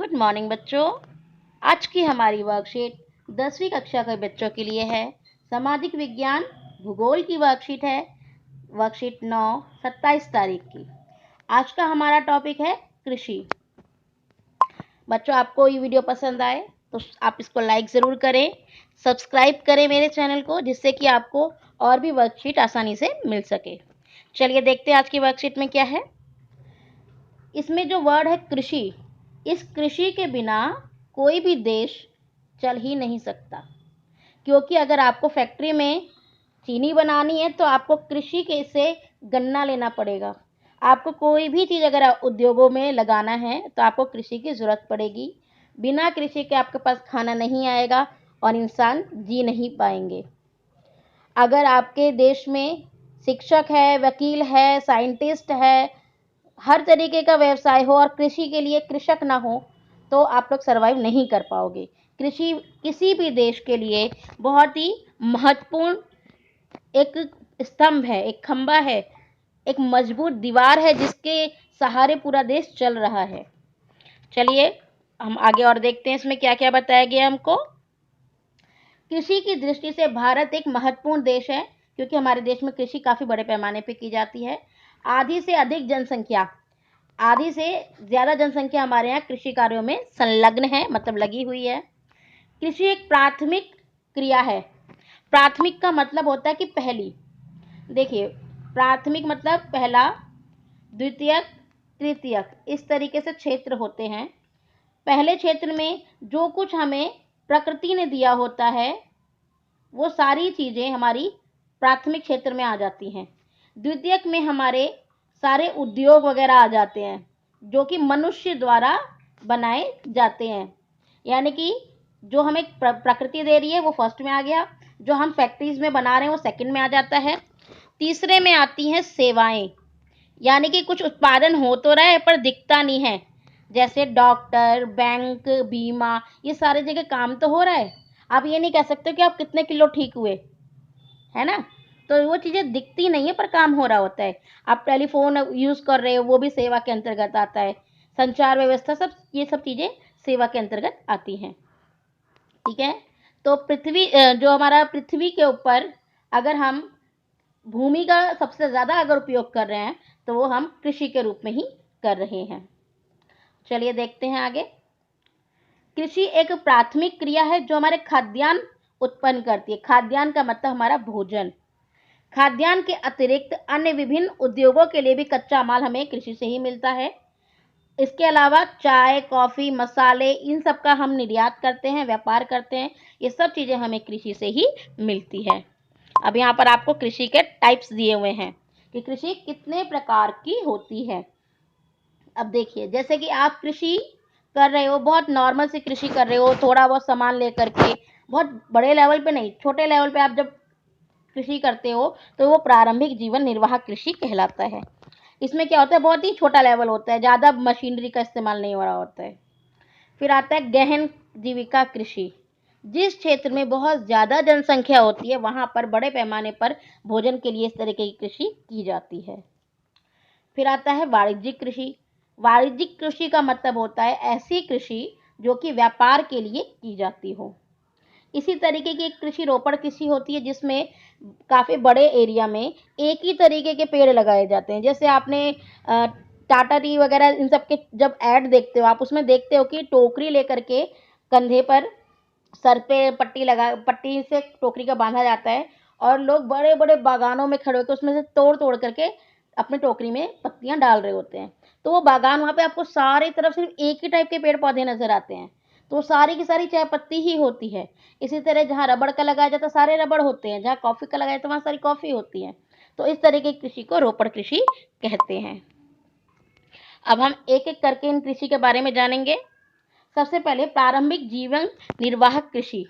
Good morning बच्चों। आज की हमारी वर्कशीट 10वीं कक्षा के बच्चों के लिए है। सामाजिक विज्ञान भूगोल की वर्कशीट है। वर्कशीट 9 27 तारीख की। आज का हमारा टॉपिक है कृषि। बच्चों, आपको ये वीडियो पसंद आए तो आप इसको लाइक ज़रूर करें, सब्सक्राइब करें मेरे चैनल को, जिससे कि आपको और भी वर्कशीट आसानी से मिल सके। चलिए देखते हैं आज की वर्कशीट में क्या है। इसमें जो वर्ड है कृषि, इस कृषि के बिना कोई भी देश चल ही नहीं सकता, क्योंकि अगर आपको फैक्ट्री में चीनी बनानी है तो आपको कृषि के से गन्ना लेना पड़ेगा। आपको कोई भी चीज़ अगर उद्योगों में लगाना है तो आपको कृषि की ज़रूरत पड़ेगी। बिना कृषि के आपके पास खाना नहीं आएगा और इंसान जी नहीं पाएंगे। अगर आपके देश में शिक्षक है, वकील है, साइंटिस्ट है, हर तरीके का व्यवसाय हो और कृषि के लिए कृषक ना हो तो आप लोग सरवाइव नहीं कर पाओगे। कृषि किसी भी देश के लिए बहुत ही महत्वपूर्ण एक स्तंभ है, एक खंभा है, एक मजबूत दीवार है जिसके सहारे पूरा देश चल रहा है। चलिए हम आगे और देखते हैं इसमें क्या क्या बताया गया हमको। कृषि की दृष्टि से भारत एक महत्वपूर्ण देश है, क्योंकि हमारे देश में कृषि काफ़ी बड़े पैमाने पर की जाती है। आधी से ज़्यादा जनसंख्या हमारे यहाँ कृषि कार्यों में संलग्न है, मतलब लगी हुई है। कृषि एक प्राथमिक क्रिया है। प्राथमिक का मतलब होता है कि पहली। देखिए, प्राथमिक मतलब पहला, द्वितीयक, तृतीयक, इस तरीके से क्षेत्र होते हैं। पहले क्षेत्र में जो कुछ हमें प्रकृति ने दिया होता है वो सारी चीज़ें हमारी प्राथमिक क्षेत्र में आ जाती हैं। द्वितीयक में हमारे सारे उद्योग वगैरह आ जाते हैं जो कि मनुष्य द्वारा बनाए जाते हैं। यानी कि जो हमें प्रकृति दे रही है वो फर्स्ट में आ गया, जो हम फैक्ट्रीज में बना रहे हैं वो सेकंड में आ जाता है। तीसरे में आती हैं सेवाएं, यानी कि कुछ उत्पादन हो तो रहा है पर दिखता नहीं है, जैसे डॉक्टर, बैंक, बीमा, ये सारे जगह काम तो हो रहा है। आप ये नहीं कह सकते कि आप कितने किलो ठीक हुए, है ना। तो वो चीज़ें दिखती नहीं है पर काम हो रहा होता है। आप टेलीफोन यूज़ कर रहे हो, वो भी सेवा के अंतर्गत आता है। संचार व्यवस्था, सब ये सब चीज़ें सेवा के अंतर्गत आती हैं। ठीक है। तो पृथ्वी, जो हमारा पृथ्वी के ऊपर अगर हम भूमि का सबसे ज़्यादा अगर उपयोग कर रहे हैं तो वो हम कृषि के रूप में ही कर रहे हैं। चलिए देखते हैं आगे। कृषि एक प्राथमिक क्रिया है जो हमारे खाद्यान्न उत्पन्न करती है। खाद्यान्न का मतलब हमारा भोजन। खाद्यान्न के अतिरिक्त अन्य विभिन्न उद्योगों के लिए भी कच्चा माल हमें कृषि से ही मिलता है। इसके अलावा चाय, कॉफ़ी, मसाले, इन सब का हम निर्यात करते हैं, व्यापार करते हैं। ये सब चीज़ें हमें कृषि से ही मिलती है। अब यहाँ पर आपको कृषि के टाइप्स दिए हुए हैं कि कृषि कितने प्रकार की होती है। अब देखिए, जैसे कि आप कृषि कर रहे हो, बहुत नॉर्मल से कृषि कर रहे हो, थोड़ा बहुत सामान लेकर के, बहुत बड़े लेवल पे नहीं, छोटे लेवल पे आप जब कृषि करते हो तो वो प्रारंभिक जीवन निर्वाह कृषि कहलाता है। इसमें क्या होता है, बहुत ही छोटा लेवल होता है, ज़्यादा मशीनरी का इस्तेमाल नहीं हो रहा होता है। फिर आता है गहन जीविका कृषि। जिस क्षेत्र में बहुत ज़्यादा जनसंख्या होती है वहाँ पर बड़े पैमाने पर भोजन के लिए इस तरीके की कृषि की जाती है। फिर आता है वाणिज्यिक कृषि। वाणिज्यिक कृषि का मतलब होता है ऐसी कृषि जो कि व्यापार के लिए की जाती हो। इसी तरीके की एक कृषि रोपड़ कृषि होती है जिसमें काफ़ी बड़े एरिया में एक ही तरीके के पेड़ लगाए जाते हैं। जैसे आपने टाटा टी वगैरह इन सब के जब ऐड देखते हो, आप उसमें देखते हो कि टोकरी लेकर के कंधे पर, सर पे पट्टी से टोकरी का बांधा जाता है और लोग बड़े बड़े बागानों में खड़े होकर उसमें से तोड़ तोड़ करके अपनी टोकरी में पत्तियां डाल रहे होते हैं। तो वो बागान, वहाँ पे आपको सारी तरफ सिर्फ एक ही टाइप के पेड़ पौधे नजर आते हैं, तो सारी की सारी चाय पत्ती ही होती है। इसी तरह जहाँ रबड़ का लगाया जाता है सारे रबड़ होते हैं, जहाँ कॉफ़ी का लगाया जाता है वहाँ सारी कॉफ़ी होती है। तो इस तरह की कृषि को रोपड़ कृषि कहते हैं। अब हम एक एक करके इन कृषि के बारे में जानेंगे। सबसे पहले प्रारंभिक जीवन निर्वाह कृषि।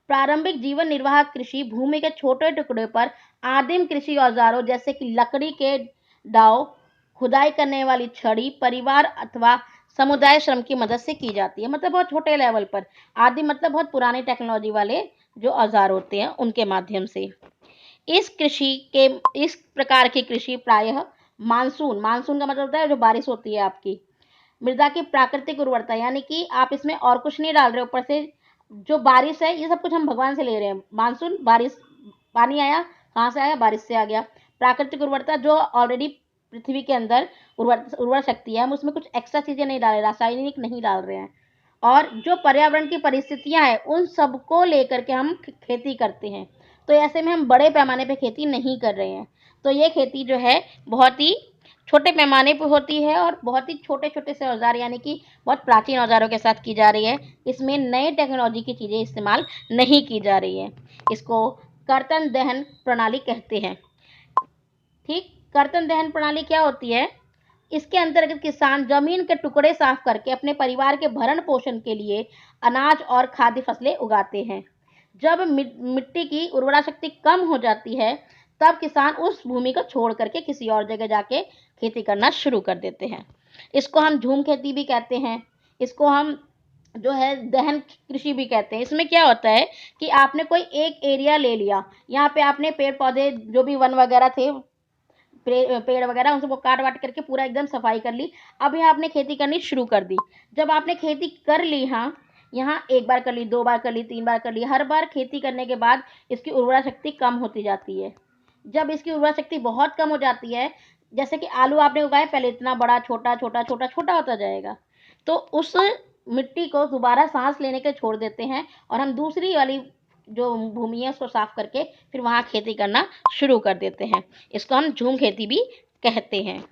प्रारंभिक जीवन निर्वाह कृषि भूमि के छोटे टुकड़े पर आदिम कृषि औजारों जैसे कि लकड़ी के दांव, खुदाई करने वाली छड़ी, परिवार अथवा समुदाय श्रम की मदद से की जाती है। मतलब बहुत छोटे लेवल पर। आदिम मतलब बहुत पुरानी टेक्नोलॉजी वाले जो औजार होते हैं उनके माध्यम से। इस प्रकार की कृषि प्रायः मानसून का मतलब होता है जो बारिश होती है आपकी, मृदा की प्राकृतिक उर्वरता, यानी कि आप इसमें और कुछ नहीं डाल रहे, ऊपर से जो बारिश है ये सब कुछ हम भगवान से ले रहे हैं। मानसून, बारिश, पानी आया, कहाँ से आया? बारिश से आ गया। प्राकृतिक उर्वरता जो ऑलरेडी पृथ्वी के अंदर उर्वर शक्ति है, हम उसमें कुछ एक्स्ट्रा चीजें नहीं डाल रहे, रासायनिक नहीं डाल रहे हैं। और जो पर्यावरण की परिस्थितियां हैं उन सबको लेकर के हम खेती करते हैं। तो ऐसे में हम बड़े पैमाने पे खेती नहीं कर रहे हैं। तो ये खेती जो है बहुत ही छोटे पैमाने पर होती है और बहुत ही छोटे छोटे से औजार, यानी कि बहुत प्राचीन औजारों के साथ की जा रही है। इसमें नए टेक्नोलॉजी की चीजें इस्तेमाल नहीं की जा रही है। इसको कर्तन दहन प्रणाली कहते हैं। ठीक, कर्तन दहन प्रणाली क्या होती है? इसके अंतर्गत किसान जमीन के टुकड़े साफ करके अपने परिवार के भरण पोषण के लिए अनाज और खाद्य फसलें उगाते हैं। जब मिट्टी की उर्वरा शक्ति कम हो जाती है तब किसान उस भूमि को छोड़ करके किसी और जगह जाके खेती करना शुरू कर देते हैं। इसको हम झूम खेती भी कहते हैं। इसको हम जो है दहन कृषि भी कहते हैं। इसमें क्या होता है कि आपने कोई एक एरिया ले लिया, यहाँ पे आपने पेड़ पौधे जो भी वन वगैरह थे, पेड़ वगैरह, उनको काट वाट करके पूरा एकदम सफाई कर ली। अब यहाँ आपने खेती करनी शुरू कर दी। जब आपने खेती कर ली, हाँ, यहाँ एक बार कर ली, 2 बार कर ली, 3 बार कर ली, हर बार खेती करने के बाद इसकी उर्वरा शक्ति कम होती जाती है। जब इसकी उर्वरा शक्ति बहुत कम हो जाती है, जैसे कि आलू आपने उगाया, पहले इतना बड़ा, छोटा छोटा छोटा छोटा होता जाएगा, तो उस मिट्टी को दोबारा सांस लेने के छोड़ देते हैं और हम दूसरी वाली जो भूमि है उसको साफ करके फिर वहां खेती करना शुरू कर देते हैं। इसको हम झूम खेती भी कहते हैं।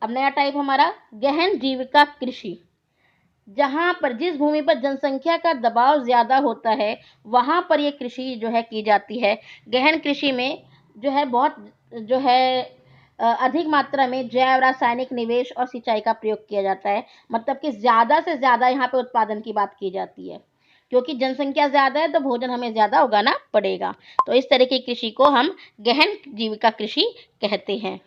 अब नया टाइप हमारा गहन जीविका कृषि। जहां पर जिस भूमि पर जनसंख्या का दबाव ज्यादा होता है वहां पर ये कृषि जो है की जाती है। गहन कृषि में जो है बहुत जो है अधिक मात्रा में जैव रासायनिक निवेश और सिंचाई का प्रयोग किया जाता है। मतलब कि ज्यादा से ज्यादा यहाँ पे उत्पादन की बात की जाती है, क्योंकि जनसंख्या ज्यादा है तो भोजन हमें ज्यादा उगाना पड़ेगा। तो इस तरह की कृषि को हम गहन जीविका कृषि कहते हैं।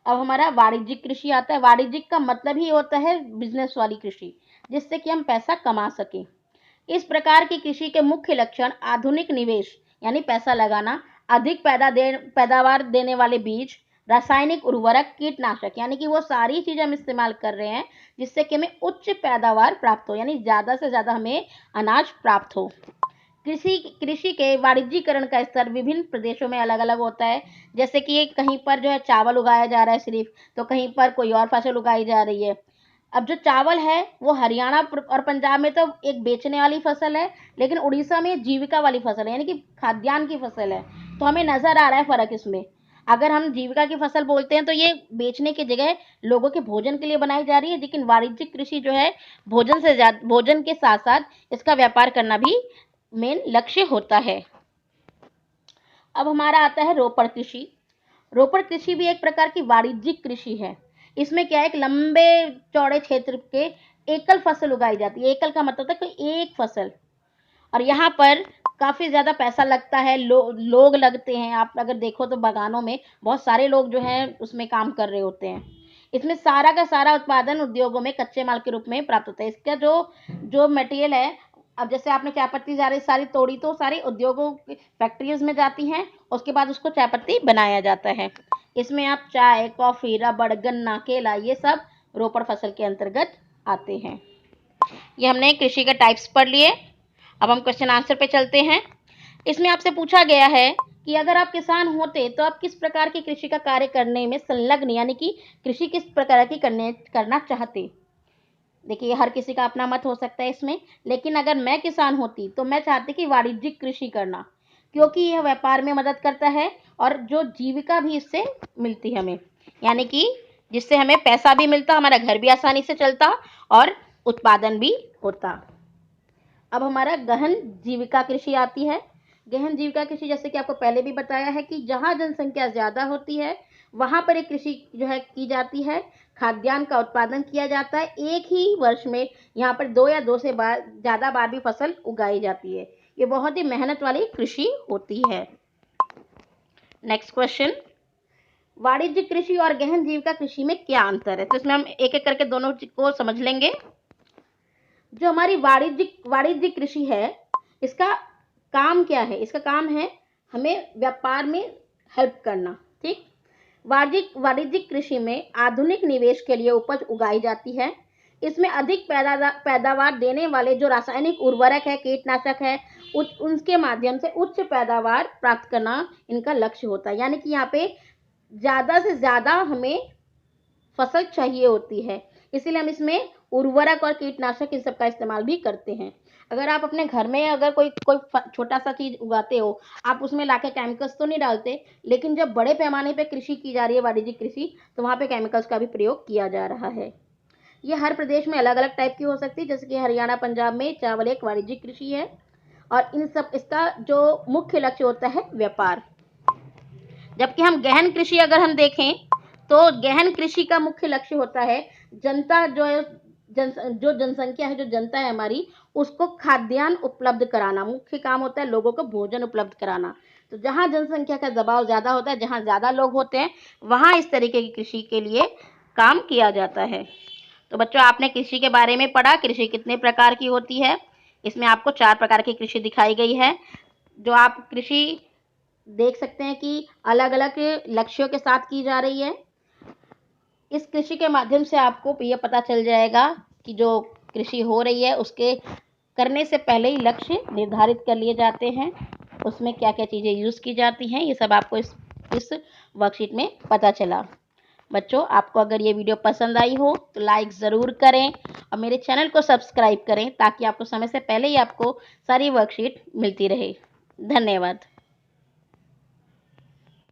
अब हमारा वाणिज्यिक कृषि आता है। वाणिज्यिक का मतलब ही होता है बिजनेस वाली कृषि, जिससे कि हम पैसा कमा सकें। इस प्रकार की कृषि के मुख्य लक्षण आधुनिक निवेश, यानी पैसा लगाना, अधिक पैदावार देने वाले बीज, रासायनिक उर्वरक, कीटनाशक, यानी कि वो सारी चीजें हम इस्तेमाल कर रहे हैं जिससे कि हमें उच्च पैदावार प्राप्त हो, यानी ज्यादा से ज्यादा हमें अनाज प्राप्त हो। कृषि के वाणिज्यीकरण का स्तर विभिन्न प्रदेशों में अलग अलग होता है। जैसे कि कहीं पर जो है चावल उगाया जा रहा है सिर्फ, तो कहीं पर कोई और फसल उगाई जा रही है। अब जो चावल है वो हरियाणा और पंजाब में तो एक बेचने वाली फसल है, लेकिन उड़ीसा में जीविका वाली फसल है, यानी कि खाद्यान्न की फसल है। तो हमें नजर आ रहा है फर्क इसमें। अगर हम जीविका की फसल बोलते हैं तो ये बेचने की जगह लोगों के भोजन के लिए बनाई जा रही है, लेकिन वाणिज्यिक कृषि जो है भोजन के साथ साथ इसका व्यापार करना भी मेन लक्ष्य होता है। अब हमारा आता है रोपड़ कृषि। रोपड़ कृषि भी एक प्रकार की वाणिज्यिक कृषि है। इसमें क्या है, एक लंबे चौड़े क्षेत्र के एकल फसल उगाई जाती है। एकल का मतलब है कोई एक फसल, और यहाँ पर काफी ज्यादा पैसा लगता है, लोग लगते हैं। आप अगर देखो तो बागानों में बहुत सारे लोग जो हैं उसमें काम कर रहे होते हैं। इसमें सारा का सारा उत्पादन उद्योगों में कच्चे माल के रूप में प्राप्त होता है। इसका जो जो मटेरियल है, अब जैसे आपने चाय पत्ती सारी तोड़ी तो सारी उद्योगों फैक्ट्रीज में जाती हैं, उसके बाद उसको चाय पत्ती बनाया जाता है। इसमें आप चाय, कॉफी, रबड़, गन्ना, केला, ये सब रोपड़ फसल के अंतर्गत आते हैं। ये हमने कृषि के टाइप्स पढ़ लिए। अब हम क्वेश्चन आंसर पे चलते हैं। इसमें आपसे पूछा गया है कि अगर आप किसान होते तो आप किस प्रकार की कृषि का कार्य करने में संलग्न, यानी कि कृषि किस प्रकार की करना चाहते। देखिए, हर किसी का अपना मत हो सकता है इसमें, लेकिन अगर मैं किसान होती तो मैं चाहती कि वाणिज्यिक कृषि करना, क्योंकि यह व्यापार में मदद करता है और जो जीविका भी इससे मिलती है हमें, यानी कि जिससे हमें पैसा भी मिलता, हमारा घर भी आसानी से चलता और उत्पादन भी होता। अब हमारा गहन जीविका कृषि आती है। गहन जीविका कृषि, जैसे कि आपको पहले भी बताया है कि जहां जनसंख्या ज्यादा होती है वहां पर एक कृषि जो है की जाती है। खाद्यान्न का उत्पादन किया जाता है। एक ही वर्ष में यहाँ पर 2 या 2 से ज्यादा बार भी फसल उगाई जाती है। ये बहुत ही मेहनत वाली कृषि होती है। नेक्स्ट क्वेश्चन, वाणिज्यिक कृषि और गहन जीविका कृषि में क्या अंतर है? तो इसमें हम एक एक करके दोनों को समझ लेंगे। जो हमारी वाणिज्यिक कृषि है, इसका काम क्या है? इसका काम है हमें व्यापार में हेल्प करना। ठीक, वाणिज्यिक कृषि में आधुनिक निवेश के लिए उपज उगाई जाती है। इसमें अधिक पैदावार देने वाले जो रासायनिक उर्वरक है, कीटनाशक है, उनके माध्यम से उच्च पैदावार प्राप्त करना इनका लक्ष्य होता है। यानी कि यहाँ पे ज़्यादा से ज़्यादा हमें फसल चाहिए होती है, इसीलिए हम इसमें उर्वरक और कीटनाशक इन सब का इस्तेमाल भी करते हैं। अगर आप अपने घर में अगर कोई छोटा सा चीज़ उगाते हो, आप उसमें लाके केमिकल्स तो नहीं डालते, लेकिन जब बड़े पैमाने पे कृषि की जा रही है, वाणिज्यिक कृषि, तो वहाँ पे केमिकल्स का भी प्रयोग किया जा रहा है। ये हर प्रदेश में अलग अलग टाइप की हो सकती है, जैसे कि हरियाणा, पंजाब में चावल एक वाणिज्यिक कृषि है और इन सब इसका जो मुख्य लक्ष्य होता है व्यापार। जबकि हम गहन कृषि अगर हम देखें तो गहन कृषि का मुख्य लक्ष्य होता है जनता जो जनसंख्या है, जो जनता है हमारी, उसको खाद्यान्न उपलब्ध कराना। मुख्य काम होता है लोगों को भोजन उपलब्ध कराना। तो जहाँ जनसंख्या का दबाव ज़्यादा होता है, जहाँ ज़्यादा लोग होते हैं, वहाँ इस तरीके की कृषि के लिए काम किया जाता है। तो बच्चों, आपने कृषि के बारे में पढ़ा। कृषि कितने प्रकार की होती है? इसमें आपको 4 प्रकार की कृषि दिखाई गई है। जो आप कृषि देख सकते हैं कि अलग अलग लक्ष्यों के साथ की जा रही है। इस कृषि के माध्यम से आपको ये पता चल जाएगा कि जो कृषि हो रही है उसके करने से पहले ही लक्ष्य निर्धारित कर लिए जाते हैं, उसमें क्या क्या चीज़ें यूज़ की जाती हैं, ये सब आपको इस वर्कशीट में पता चला। बच्चों, आपको अगर ये वीडियो पसंद आई हो तो लाइक ज़रूर करें और मेरे चैनल को सब्सक्राइब करें, ताकि आपको समय से पहले ही आपको सारी वर्कशीट मिलती रहे। धन्यवाद।